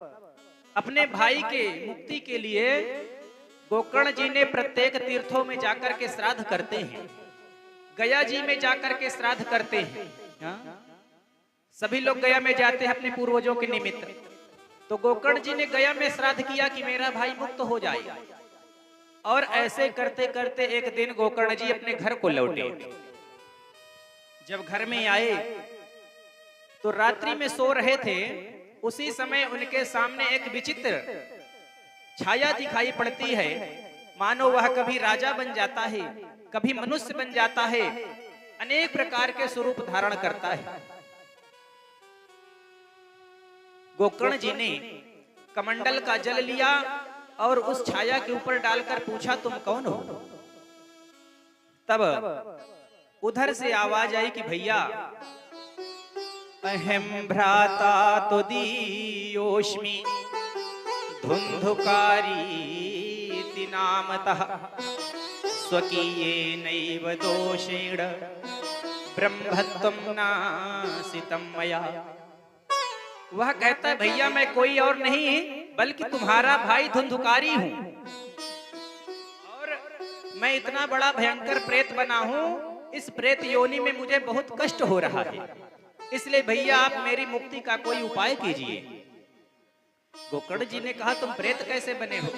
अपने भाई के मुक्ति के लिए गोकर्ण जी ने प्रत्येक तीर्थों में जाकर के श्राद्ध करते हैं, गया जी में जाकर के श्राद्ध करते हैं। सभी लोग गया में जाते हैं अपने पूर्वजों के निमित्त। तो गोकर्ण जी ने गया में श्राद्ध किया कि मेरा भाई मुक्त हो जाए। और ऐसे करते करते एक दिन गोकर्ण जी अपने घर को लौटे। जब घर में आए तो रात्रि में सो रहे थे, उसी समय उनके सामने एक विचित्र छाया दिखाई पड़ती है, मानो वह कभी राजा बन जाता है, कभी मनुष्य बन जाता है, अनेक प्रकार के स्वरूप धारण करता है। गोकर्ण जी ने कमंडल का जल लिया और उस छाया के ऊपर डालकर पूछा, तुम कौन हो? तब उधर से आवाज आई कि भैया, अहम भ्राता तो दीयोष्मि धुंधुकारी नामतः स्वकीये नैव दोषेण ब्रह्मत्वं नासितं मया। वह कहता है, भैया मैं कोई और नहीं बल्कि तुम्हारा भाई धुंधुकारी हूं, और मैं इतना बड़ा भयंकर प्रेत बना हूं, इस प्रेत योनि में मुझे बहुत कष्ट हो रहा है, इसलिए भैया आप मेरी मुक्ति का कोई उपाय कीजिए। गोकर्ण जी ने कहा, तुम प्रेत कैसे बने हो?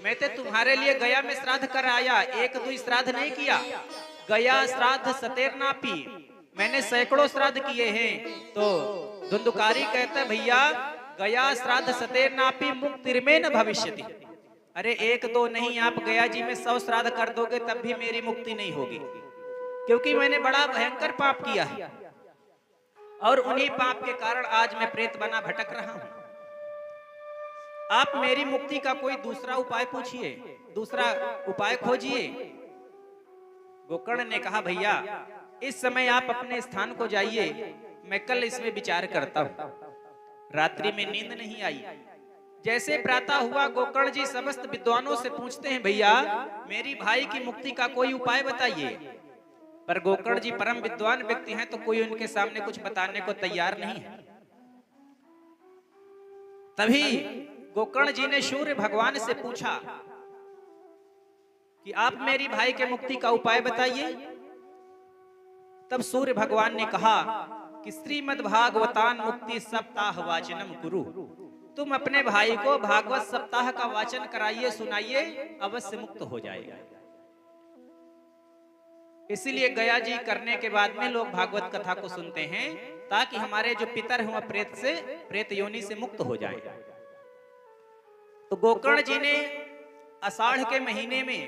मैं तो तुम्हारे लिए गया में श्राद्ध कर आया, एक दो श्राद्ध नहीं किया। गया श्राद्ध सतेरनापी, मैंने सैकड़ों श्राद्ध किए हैं। तो धुंधुकारी कहता है, भैया गया श्राद्ध सतेरनापी मुक्तिर्मेन भविष्यति। अरे एक दो नहीं, आप गया जी में 100 श्राद्ध कर दोगे तब भी मेरी मुक्ति नहीं होगी, क्योंकि मैंने बड़ा भयंकर पाप किया है और उन्हीं पाप के कारण आज मैं प्रेत बना भटक रहा हूं। आप मेरी मुक्ति का कोई दूसरा उपाय पूछिए, दूसरा उपाय खोजिए। गोकर्ण ने कहा, भैया इस समय आप अपने स्थान को जाइए, मैं कल इसमें विचार करता हूं। रात्रि में नींद नहीं आई। जैसे प्रातः हुआ, गोकर्ण जी समस्त विद्वानों से पूछते हैं, भैया मेरी भाई की मुक्ति का कोई उपाय बताइए। पर गोकर्ण जी परम विद्वान व्यक्ति हैं, तो कोई उनके सामने कुछ बताने को तैयार नहीं है। तभी गोकर्ण जी ने सूर्य भगवान से पूछा कि आप मेरी भाई के मुक्ति का उपाय बताइए। तब सूर्य भगवान ने कहा कि श्रीमद् भागवतान मुक्ति सप्ताह वाचनम कुरु, तुम अपने भाई को भागवत सप्ताह का वाचन कराइए, सुनाइए, अवश्य मुक्त हो जाएगा। इसीलिए गया जी करने के बाद में लोग भागवत कथा को सुनते हैं, ताकि हमारे जो पितर हैं वह प्रेत योनि से मुक्त हो जाए। तो गोकर्ण जी ने आषाढ़ के महीने में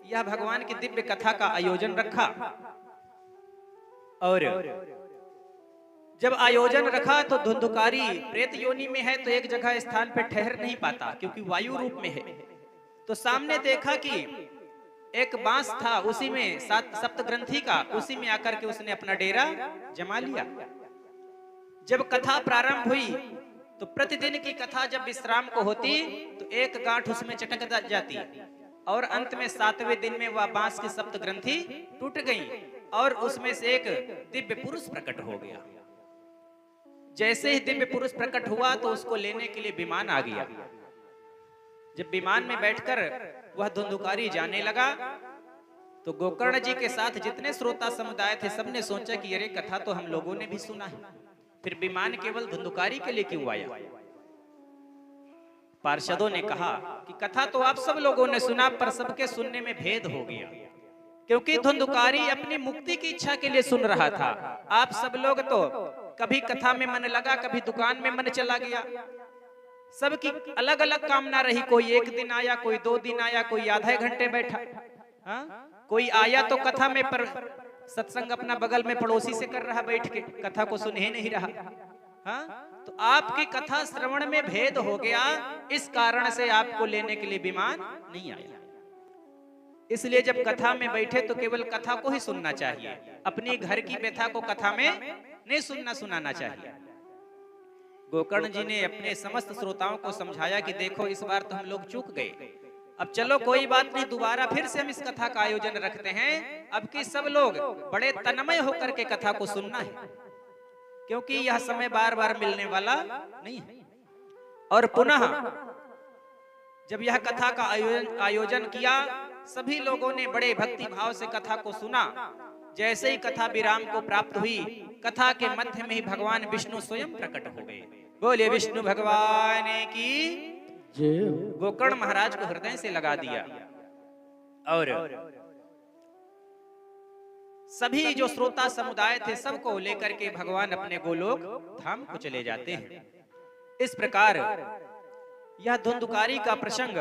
यह भगवान की दिव्य कथा का आयोजन रखा, और जब आयोजन रखा तो धुंधुकारी प्रेत योनि में है, तो एक जगह स्थान पर ठहर नहीं पाता क्योंकि वायु रूप में है। तो सामने देखा कि एक बांस था, उसी में सप्त ग्रंथि का, उसी में आकर के उसने अपना डेरा जमा लिया। जब कथा प्रारंभ हुई तो प्रतिदिन की कथा जब विश्राम को होती तो एक गांठ उसमें चटक जाती, और अंत में 7वें दिन में वह बांस की सप्त ग्रंथि टूट गई और उसमें से एक दिव्य पुरुष प्रकट हो गया। जैसे ही दिव्य पुरुष प्रकट हुआ तो उसको लेने के लिए विमान आ गया। जब विमान में बैठकर वह धुंधुकारी जाने लगा तो गोकर्ण जी के साथ जितने श्रोता समुदाय थे, सबने सोचा कि अरे कथा तो हम लोगों ने भी सुना है, फिर विमान केवल धुंधुकारी के लिए क्यों आया? पार्षदों ने कहा कि कथा तो आप सब लोगों ने सुना, पर सबके सुनने में भेद हो गया, क्योंकि धुंधुकारी अपनी मुक्ति की इच्छा के लिए सुन रहा था। आप सब लोग तो कभी कथा में मन लगा, कभी दुकान में मन चला गया, सबकी अलग अलग कामना रही। कोई एक दिन आया, कोई 2 दिन आया, कोई आधे घंटे बैठा, कोई आया तो कथा में पर सत्संग अपना बगल में पड़ोसी से कर रहा बैठ के, कथा को सुन ही नहीं रहा। तो आपकी कथा श्रवण में भेद हो गया, इस कारण से आपको लेने के लिए विमान नहीं आया। इसलिए जब कथा में बैठे तो केवल कथा को ही सुनना चाहिए, अपनी घर की व्यथा को कथा में नहीं सुनाना चाहिए। गोकर्ण जी ने अपने समस्त श्रोताओं को समझाया कि देखो इस बार तो हम लोग चूक गए, अब चलो कोई बात नहीं, दोबारा फिर से हम इस कथा का आयोजन रखते हैं। अब कि सब लोग बड़े तन्मय होकर के कथा को सुनना है, क्योंकि यह समय बार बार मिलने वाला नहीं है। और पुनः जब यह कथा का आयोजन किया, सभी लोगों ने बड़े भक्ति भाव से कथा को सुना। जैसे ही कथा विराम को प्राप्त हुई, कथा के मध्य में ही भगवान विष्णु स्वयं प्रकट हो गए। बोले विष्णु भगवान की जय। गोकर्ण महाराज को हृदय से लगा दिया और सभी जो श्रोता समुदाय थे सबको लेकर के भगवान अपने गोलोक धाम को चले जाते हैं। इस प्रकार यह धुंधुकारी का प्रसंग